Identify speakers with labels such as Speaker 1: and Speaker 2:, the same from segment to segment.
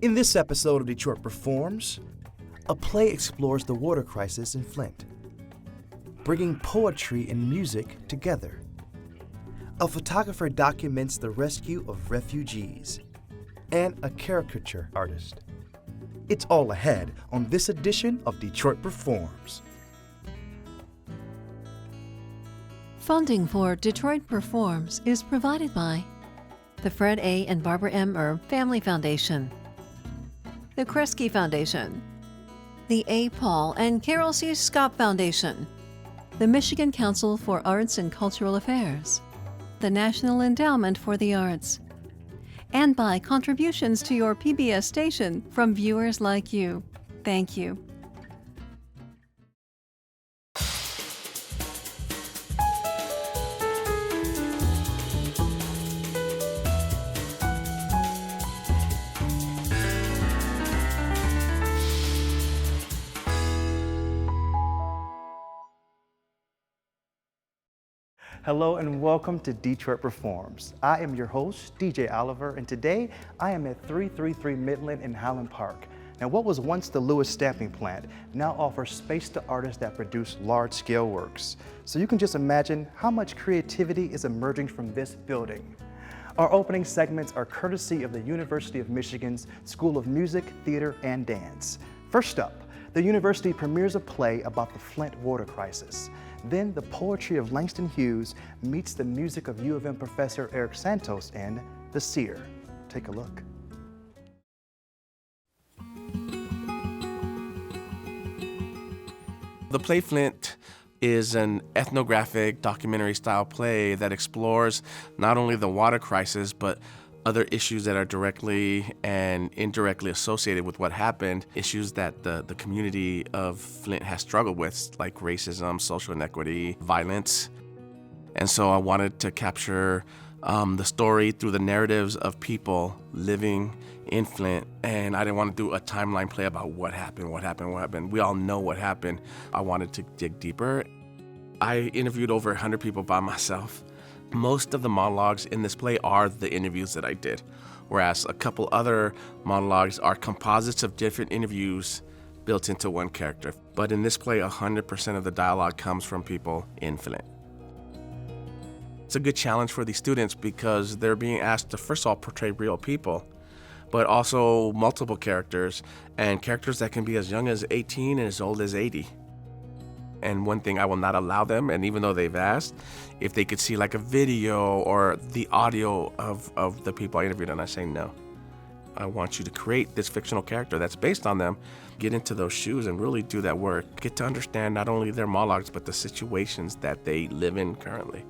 Speaker 1: In this episode of Detroit Performs, a play explores the water crisis in Flint, bringing poetry and music together. A photographer documents the rescue of refugees, and a caricature artist. It's all ahead on this edition of Detroit Performs.
Speaker 2: Funding for Detroit Performs is provided by the Fred A. and Barbara M. Erb Family Foundation, the Kresge Foundation, the A. Paul and Carol C. Schaap Foundation, the Michigan Council for Arts and Cultural Affairs, the National Endowment for the Arts, and by contributions to your PBS station from viewers like you. Thank you.
Speaker 1: Hello and welcome to Detroit Performs. I am your host, DJ Oliver, and today I am at 333 Midland in Highland Park. Now, what was once the Lewis stamping plant now offers space to artists that produce large-scale works. So you can just imagine how much creativity is emerging from this building. Our opening segments are courtesy of the University of Michigan's School of Music, Theater, and Dance. First up, the university premieres a play about the Flint water crisis. Then the poetry of Langston Hughes meets the music of UofM professor Erik Santos in The Seer. Take a look.
Speaker 3: The play Flint is an ethnographic documentary style play that explores not only the water crisis, but other issues that are directly and indirectly associated with what happened, issues that the community of Flint has struggled with, like racism, social inequity, violence. And so I wanted to capture the story through the narratives of people living in Flint, and I didn't want to do a timeline play about what happened. We all know what happened. I wanted to dig deeper. I interviewed over 100 people by myself. Most of the monologues in this play are the interviews that I did, whereas a couple other monologues are composites of different interviews built into one character. But in this play, 100% of the dialogue comes from people in Flint. It's a good challenge for these students because they're being asked to, first of all, portray real people, but also multiple characters, and characters that can be as young as 18 and as old as 80. And one thing I will not allow them, and even though they've asked, if they could see like a video or the audio of the people I interviewed, and I say no. I want you to create this fictional character that's based on them, get into those shoes and really do that work. Get to understand not only their monologues, but the situations that they live in currently.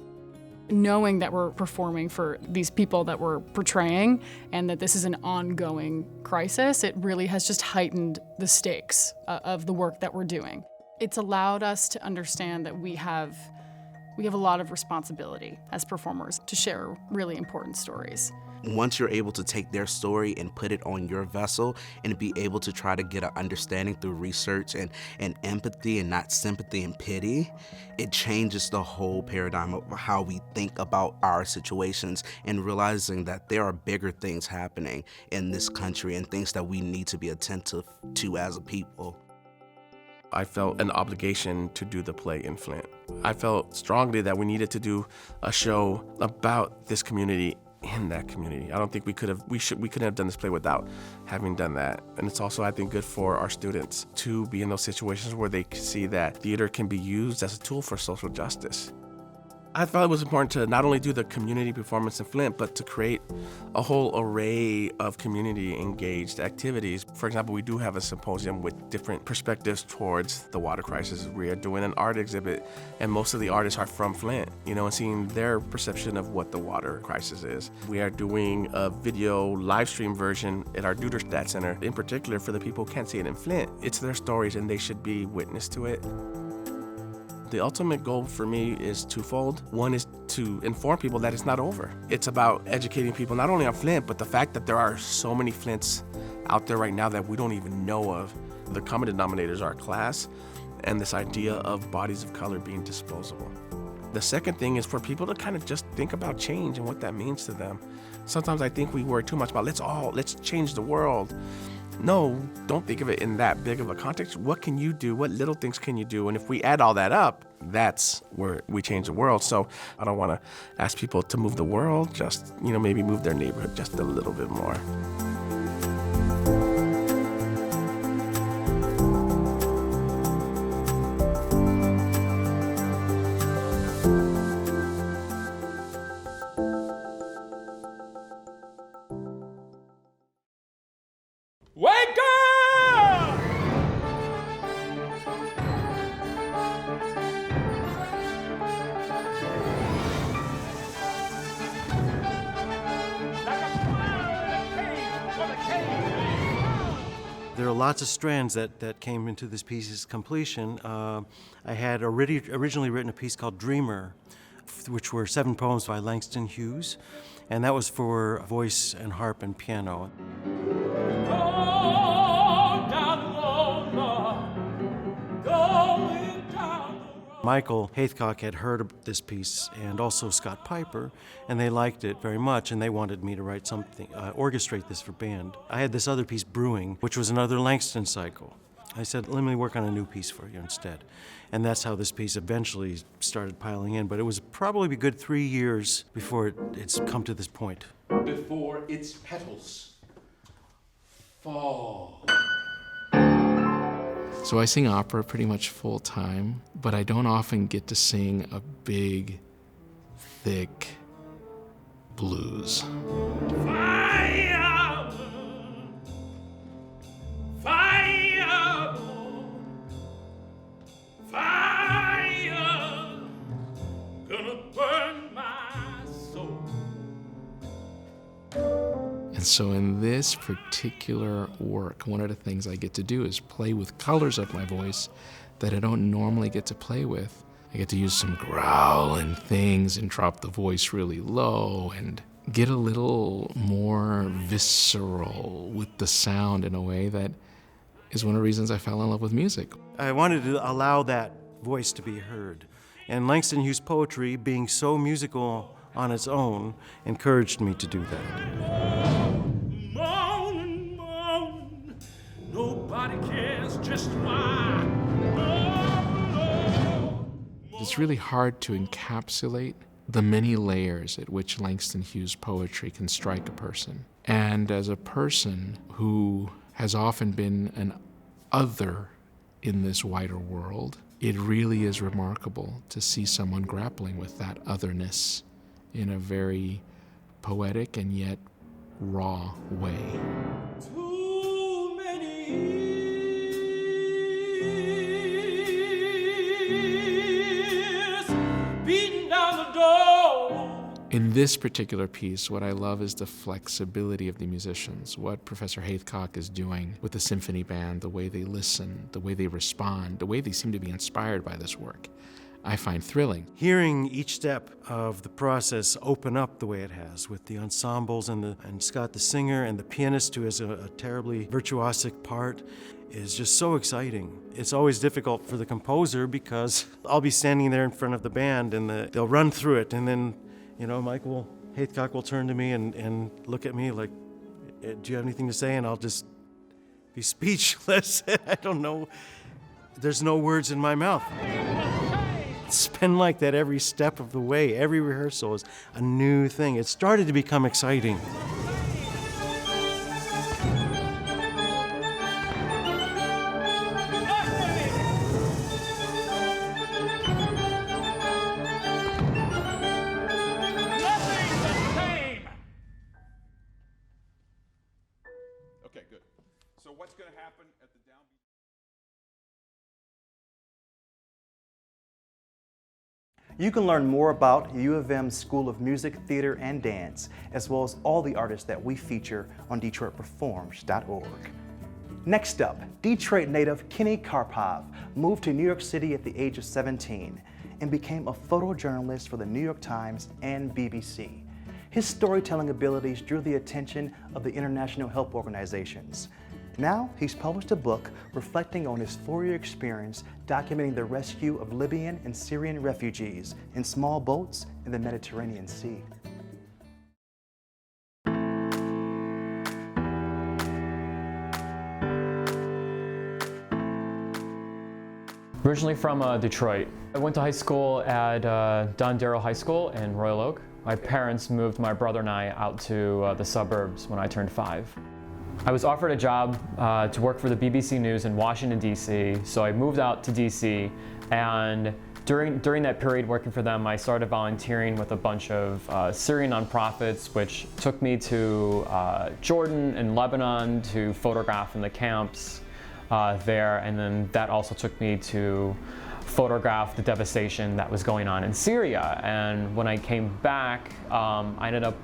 Speaker 4: Knowing that we're performing for these people that we're portraying and that this is an ongoing crisis, it really has just heightened the stakes of the work that we're doing. It's allowed us to understand that we have a lot of responsibility as performers to share really important stories.
Speaker 5: Once you're able to take their story and put it on your vessel and be able to try to get an understanding through research and empathy and not sympathy and pity, it changes the whole paradigm of how we think about our situations and realizing that there are bigger things happening in this country and things that we need to be attentive to as a people.
Speaker 3: I felt an obligation to do the play in Flint. I felt strongly that we needed to do a show about this community in that community. I don't think we couldn't have done this play without having done that. And it's also, I think, good for our students to be in those situations where they see that theater can be used as a tool for social justice. I thought it was important to not only do the community performance in Flint, but to create a whole array of community-engaged activities. For example, we do have a symposium with different perspectives towards the water crisis. We are doing an art exhibit, and most of the artists are from Flint, and seeing their perception of what the water crisis is. We are doing a video live stream version at our Duderstadt Center, in particular for the people who can't see it in Flint. It's their stories, and they should be witness to it. The ultimate goal for me is twofold. One is to inform people that it's not over. It's about educating people not only on Flint, but the fact that there are so many Flints out there right now that we don't even know of. The common denominators are class and this idea of bodies of color being disposable. The second thing is for people to kind of just think about change and what that means to them. Sometimes I think we worry too much about let's change the world. No, don't think of it in that big of a context. What can you do? What little things can you do? And if we add all that up, that's where we change the world. So I don't want to ask people to move the world, just, maybe move their neighborhood just a little bit more.
Speaker 6: Wake up!
Speaker 7: There are lots of strands that came into this piece's completion. I had originally written a piece called Dreamer, which were 7 poems by Langston Hughes, and that was for voice and harp and piano. Michael Haithcock had heard of this piece, and also Scott Piper, and they liked it very much, and they wanted me to write something, orchestrate this for band. I had this other piece brewing, which was another Langston cycle. I said, let me work on a new piece for you instead. And that's how this piece eventually started piling in, but it was probably a good 3 years before it's come to this point.
Speaker 6: Before its petals fall.
Speaker 8: So I sing opera pretty much full time, but I don't often get to sing a big, thick blues.
Speaker 6: Fire! Fire! Fire! Gonna burn my soul.
Speaker 8: And so in this particular work, one of the things I get to do is play with colors of my voice that I don't normally get to play with. I get to use some growling things and drop the voice really low and get a little more visceral with the sound in a way that is one of the reasons I fell in love with music.
Speaker 7: I wanted to allow that voice to be heard. And Langston Hughes' poetry, being so musical on its own, encouraged me to do that.
Speaker 6: Moan, moan, nobody cares just why.
Speaker 8: It's really hard to encapsulate the many layers at which Langston Hughes' poetry can strike a person. And as a person who has often been an other in this wider world, it really is remarkable to see someone grappling with that otherness in a very poetic and yet raw way.
Speaker 6: Too many years beating down the door.
Speaker 8: In this particular piece, what I love is the flexibility of the musicians, what Professor Haithcock is doing with the symphony band, the way they listen, the way they respond, the way they seem to be inspired by this work. I find thrilling.
Speaker 7: Hearing each step of the process open up the way it has, with the ensembles and Scott the singer and the pianist, who has a terribly virtuosic part, is just so exciting. It's always difficult for the composer because I'll be standing there in front of the band and they'll run through it, and then Michael Haithcock will turn to me and look at me like, do you have anything to say? And I'll just be speechless. I don't know. There's no words in my mouth. It's been like that every step of the way. Every rehearsal is a new thing. It started to become exciting.
Speaker 6: Okay, good. So what's going to happen at the downbeat?
Speaker 1: You can learn more about UofM's School of Music, Theater, and Dance, as well as all the artists that we feature on DetroitPerforms.org. Next up, Detroit native Kenny Karpov moved to New York City at the age of 17 and became a photojournalist for the New York Times and BBC. His storytelling abilities drew the attention of the international help organizations. Now, he's published a book reflecting on his 4-year experience documenting the rescue of Libyan and Syrian refugees in small boats in the Mediterranean Sea.
Speaker 9: Originally from Detroit. I went to high school at Don Darrow High School in Royal Oak. My parents moved my brother and I out to the suburbs when I turned 5. I was offered a job to work for the BBC News in Washington, D.C., so I moved out to D.C., and during that period working for them, I started volunteering with a bunch of Syrian nonprofits, which took me to Jordan and Lebanon to photograph in the camps there, and then that also took me to photograph the devastation that was going on in Syria. And when I came back, I ended up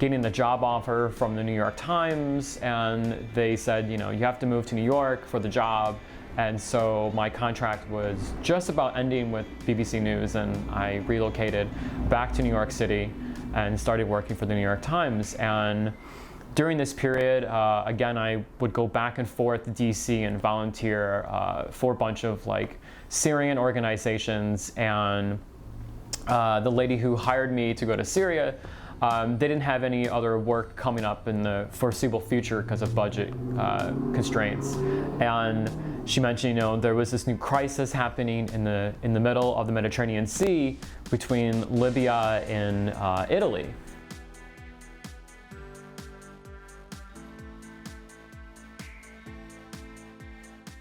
Speaker 9: getting the job offer from the New York Times, and they said, you have to move to New York for the job. And so my contract was just about ending with BBC News, and I relocated back to New York City and started working for the New York Times. And during this period, again, I would go back and forth to DC and volunteer for a bunch of Syrian organizations. And the lady who hired me to go to Syria, they didn't have any other work coming up in the foreseeable future because of budget constraints. And she mentioned, there was this new crisis happening in the middle of the Mediterranean Sea between Libya and Italy.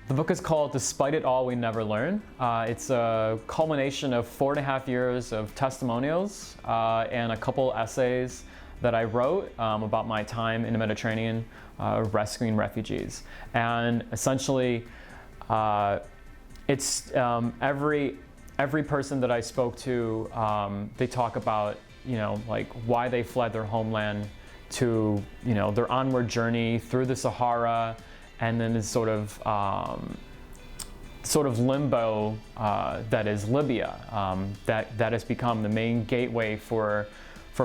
Speaker 9: The book is called Despite It All, We Never Learn. It's a culmination of 4.5 years of testimonials and a couple essays that I wrote about my time in the Mediterranean rescuing refugees. And essentially, it's every person that I spoke to, they talk about, why they fled their homeland to, their onward journey through the Sahara, and then this sort of limbo that is Libya, that has become the main gateway for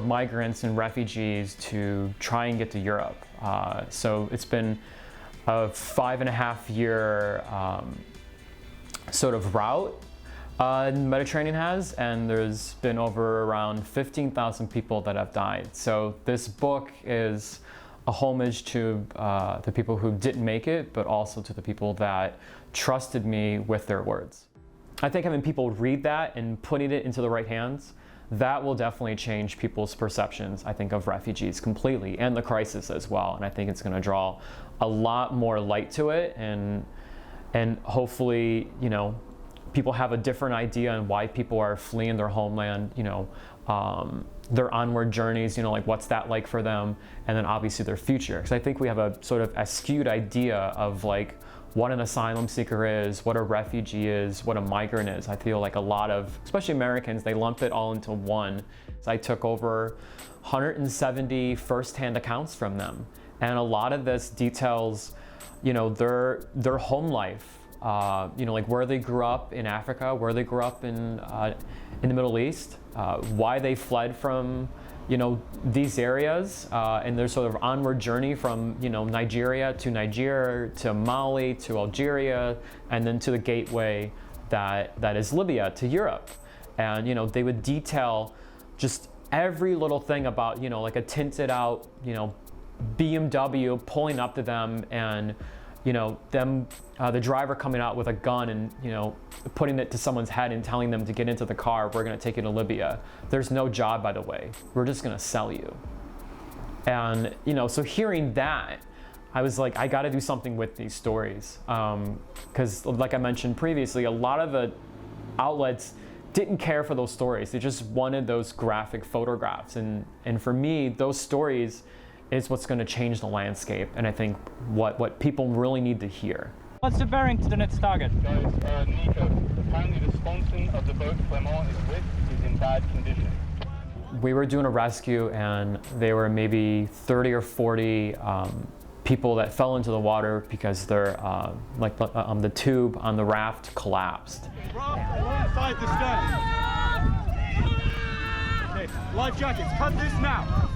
Speaker 9: migrants and refugees to try and get to Europe. So it's been a 5.5-year sort of route the Mediterranean has, and there's been over around 15,000 people that have died. So this book is a homage to the people who didn't make it, but also to the people that trusted me with their words. I think having people read that and putting it into the right hands, that will definitely change people's perceptions, I think, of refugees completely, and the crisis as well. And I think it's going to draw a lot more light to it, and hopefully, people have a different idea on why people are fleeing their homeland, their onward journeys, what's that like for them, and then obviously their future. Because I think we have a sort of a skewed idea of what an asylum seeker is, what a refugee is, what a migrant is. I feel like a lot of, especially Americans, they lump it all into one. So I took over 170 first-hand accounts from them, and a lot of this details, their home life. Where they grew up in Africa, where they grew up in the Middle East, why they fled from, these areas, and their sort of onward journey from, Nigeria to Mali to Algeria, and then to the gateway that is Libya to Europe. And, they would detail just every little thing about, a tinted out, BMW pulling up to them, and the driver coming out with a gun and, putting it to someone's head and telling them to get into the car, we're going to take you to Libya. There's no job, by the way. We're just going to sell you. And, so hearing that, I was like, I got to do something with these stories. Because like I mentioned previously, a lot of the outlets didn't care for those stories. They just wanted those graphic photographs. And for me, those stories is what's going to change the landscape, and I think what people really need to hear.
Speaker 10: What's the bearing to the next target?
Speaker 11: Guys, Nico, apparently the sponson of the boat Clement is with is in bad condition.
Speaker 9: We were doing a rescue, and there were maybe 30 or 40 people that fell into the water because their the tube on the raft collapsed.
Speaker 10: Alongside the stern. Okay, life jackets, cut this now.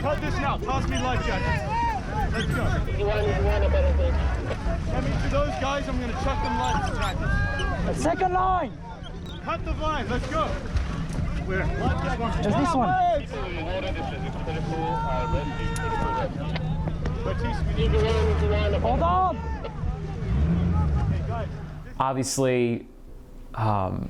Speaker 10: Cut this now, toss me life jackets. Let's go. guys, I'm gonna chuck them lights attack.
Speaker 12: Second line!
Speaker 10: Cut the line, let's go. Where?
Speaker 12: Just this one.
Speaker 11: People in the water, this is a critical rescue.
Speaker 10: Baptiste, we need to run.
Speaker 12: Hold on!
Speaker 9: Obviously, the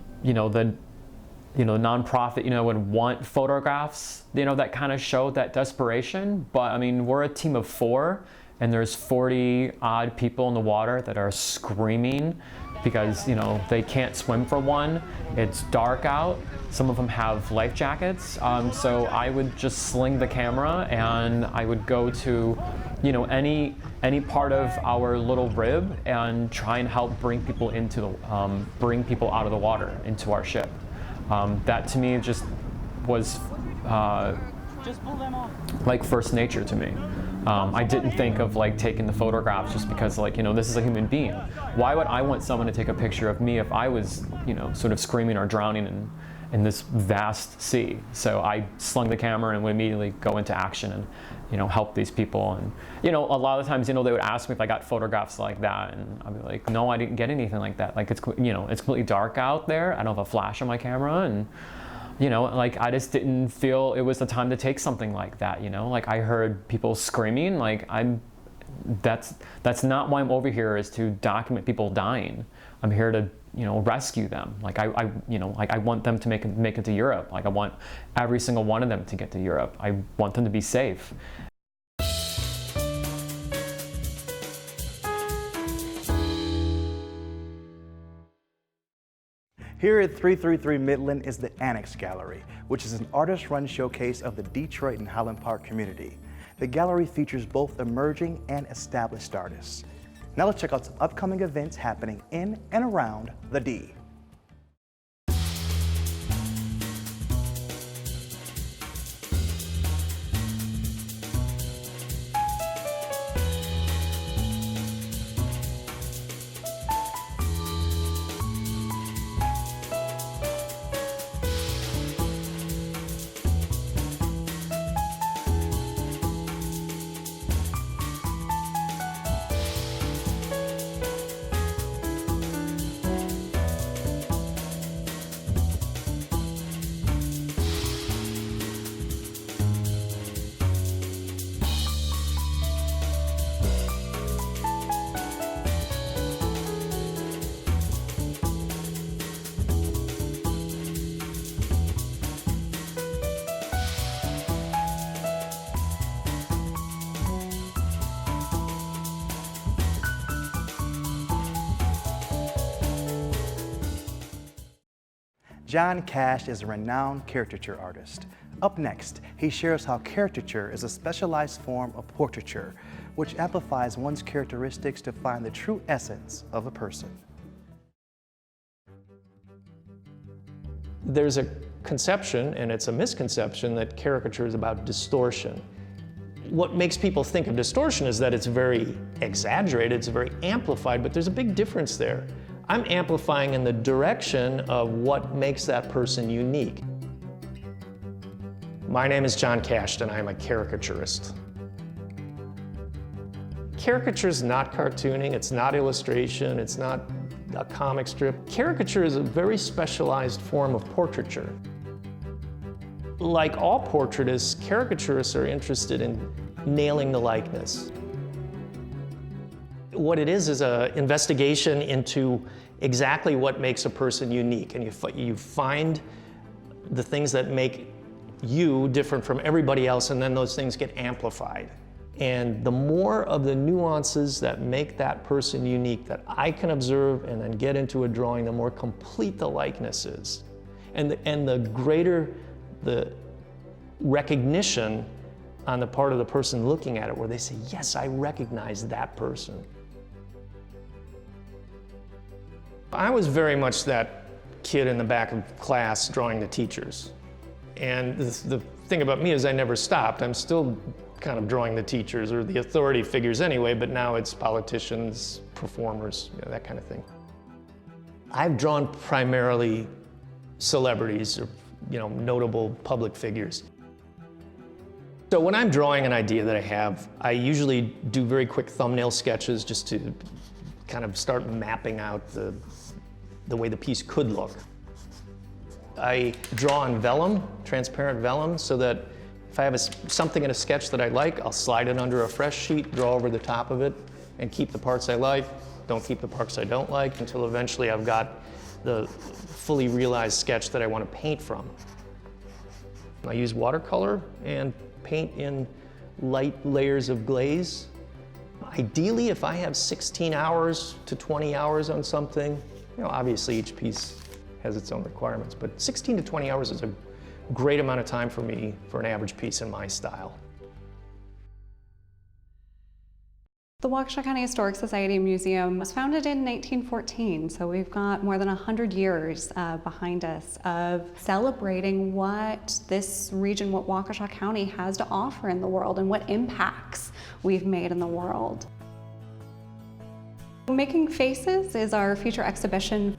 Speaker 9: nonprofit, would want photographs, that kind of show that desperation. But I mean, we're a team of 4, and there's 40 odd people in the water that are screaming because, they can't swim for one. It's dark out. Some of them have life jackets. So I would just sling the camera and I would go to, any part of our little rib and try and help bring people bring people out of the water into our ship. That to me just was like first nature to me. I didn't think of taking the photographs just because this is a human being. Why would I want someone to take a picture of me if I was sort of screaming or drowning in this vast sea? So I slung the camera and would immediately go into action and help these people. And a lot of the times they would ask me if I got photographs like that, and I'd be like, no, I didn't get anything like that. It's it's completely dark out there. I don't have a flash on my camera, and I just didn't feel it was the time to take something like that. I heard people screaming. That's not why I'm over here, is to document people dying. I'm here to rescue them. I want them to make it to Europe. I want every single one of them to get to Europe. I want them to be safe.
Speaker 1: Here at 333 Midland is the Annex Gallery, which is an artist-run showcase of the Detroit and Highland Park community. The gallery features both emerging and established artists. Now let's check out some upcoming events happening in and around the D. John Kascht is a renowned caricature artist. Up next, he shares how caricature is a specialized form of portraiture, which amplifies one's characteristics to find the true essence of a person.
Speaker 13: There's a conception, and it's a misconception, that caricature is about distortion. What makes people think of distortion is that it's very exaggerated, it's very amplified, but there's a big difference there. I'm amplifying in the direction of what makes that person unique. My name is John Kascht, and I'm a caricaturist. Caricature is not cartooning, it's not illustration, it's not a comic strip. Caricature is a very specialized form of portraiture. Like all portraitists, caricaturists are interested in nailing the likeness. What it is an investigation into exactly what makes a person unique, and you find the things that make you different from everybody else, and then those things get amplified. And the more of the nuances that make that person unique that I can observe and then get into a drawing, the more complete the likeness is. And the greater the recognition on the part of the person looking at it, where they say, yes, I recognize that person. I was very much that kid in the back of class drawing the teachers. And the thing about me is I never stopped. I'm still kind of drawing the teachers, or the authority figures anyway, but now it's politicians, performers, that kind of thing. I've drawn primarily celebrities or notable public figures. So when I'm drawing an idea that I have, I usually do very quick thumbnail sketches just to kind of start mapping out the way the piece could look. I draw on vellum, transparent vellum, so that if I have something in a sketch that I like, I'll slide it under a fresh sheet, draw over the top of it, and keep the parts I like, don't keep the parts I don't like, until eventually I've got the fully realized sketch that I want to paint from. I use watercolor and paint in light layers of glaze. Ideally, if I have 16 hours to 20 hours on something, obviously each piece has its own requirements, but 16 to 20 hours is a great amount of time for me for an average piece in my style.
Speaker 14: The Waukesha County Historic Society Museum was founded in 1914, so we've got more than 100 years behind us of celebrating what this region, what Waukesha County has to offer in the world and what impacts we've made in the world. Making Faces is our feature exhibition.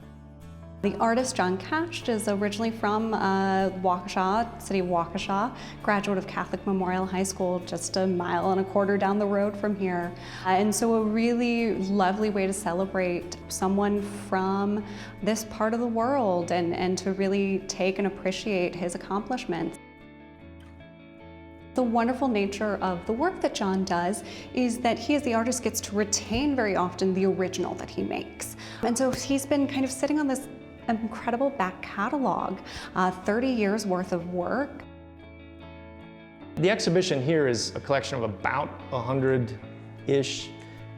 Speaker 14: The artist John Kascht is originally from Waukesha, city of Waukesha, graduate of Catholic Memorial High School, just a mile and a quarter down the road from here. And so a really lovely way to celebrate someone from this part of the world and to really take and appreciate his accomplishments. The wonderful nature of the work that John does is that he as the artist gets to retain very often the original that he makes. And so he's been kind of sitting on this incredible back catalog, 30 years worth of work.
Speaker 13: The exhibition here is a collection of about 100-ish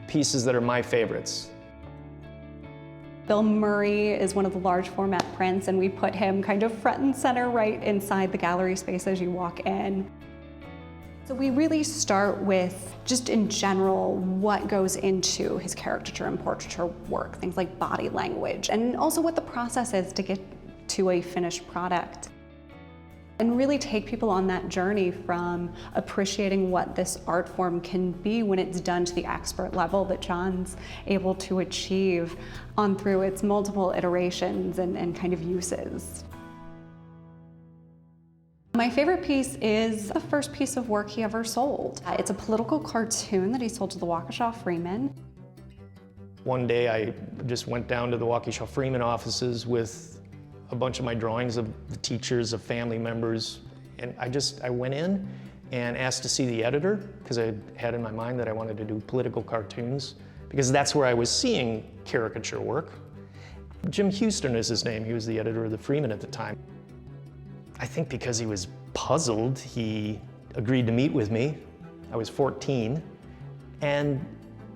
Speaker 13: pieces that are my favorites.
Speaker 14: Bill Murray is one of the large format prints, and we put him kind of front and center right inside the gallery space as you walk in. So we really start with, just in general, what goes into his caricature and portraiture work, things like body language, and also what the process is to get to a finished product. And really take people on that journey from appreciating what this art form can be when it's done to the expert level that John's able to achieve on through its multiple iterations and kind of uses. My favorite piece is the first piece of work he ever sold. It's a political cartoon that he sold to the Waukesha Freeman.
Speaker 13: One day I just went down to the Waukesha Freeman offices with a bunch of my drawings of the teachers, of family members, and I went in and asked to see the editor, because I had in my mind that I wanted to do political cartoons, because that's where I was seeing caricature work. Jim Houston is his name. He was the editor of the Freeman at the time. I think because he was puzzled, he agreed to meet with me. I was 14, and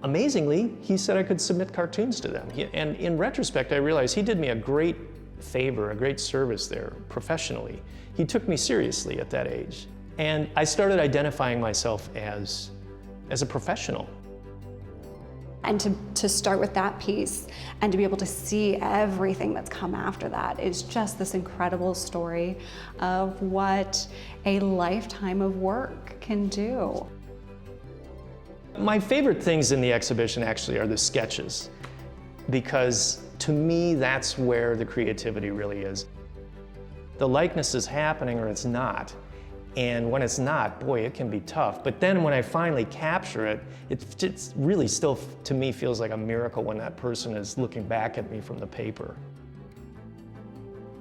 Speaker 13: amazingly, he said I could submit cartoons to them. And in retrospect, I realized he did me a great favor, a great service there, professionally. He took me seriously at that age. And I started identifying myself as a professional.
Speaker 14: And to start with that piece and to be able to see everything that's come after that is just this incredible story of what a lifetime of work can do.
Speaker 13: My favorite things in the exhibition actually are the sketches, because to me that's where the creativity really is. The likeness is happening or it's not. And when it's not, boy, it can be tough. But then when I finally capture it, it's really still, to me, feels like a miracle when that person is looking back at me from the paper.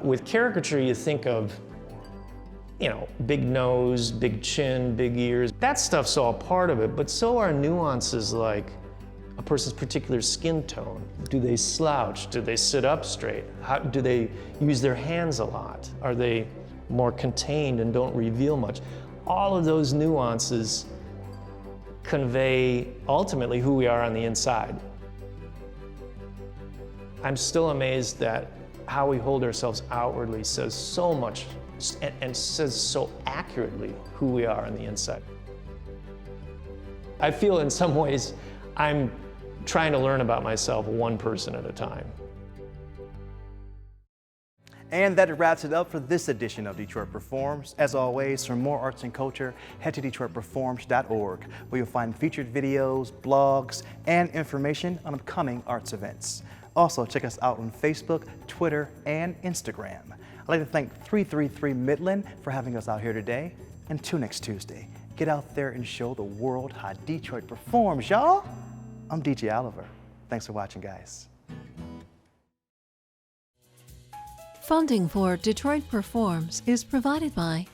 Speaker 13: With caricature, you think of, big nose, big chin, big ears. That stuff's all part of it, but so are nuances like a person's particular skin tone. Do they slouch? Do they sit up straight? How do they use their hands a lot? Are they more contained and don't reveal much? All of those nuances convey ultimately who we are on the inside. I'm still amazed that how we hold ourselves outwardly says so much and says so accurately who we are on the inside. I feel in some ways I'm trying to learn about myself one person at a time.
Speaker 1: And that wraps it up for this edition of Detroit Performs. As always, for more arts and culture, head to DetroitPerforms.org, where you'll find featured videos, blogs, and information on upcoming arts events. Also, check us out on Facebook, Twitter, and Instagram. I'd like to thank 333 Midland for having us out here today. Until next Tuesday, get out there and show the world how Detroit performs, y'all. I'm DJ Oliver. Thanks for watching, guys.
Speaker 2: Funding for Detroit Performs is provided by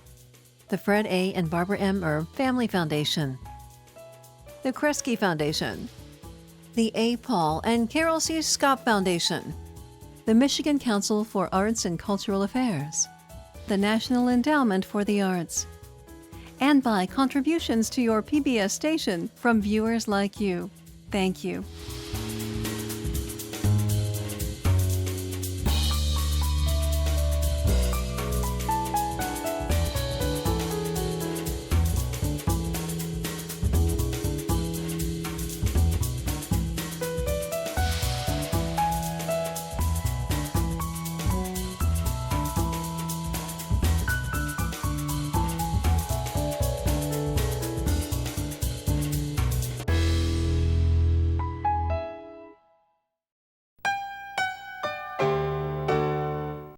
Speaker 2: the Fred A. and Barbara M. Erb Family Foundation, the Kresge Foundation, the A. Paul and Carol C. Schaap Foundation, the Michigan Council for Arts and Cultural Affairs, the National Endowment for the Arts, and by contributions to your PBS station from viewers like you. Thank you.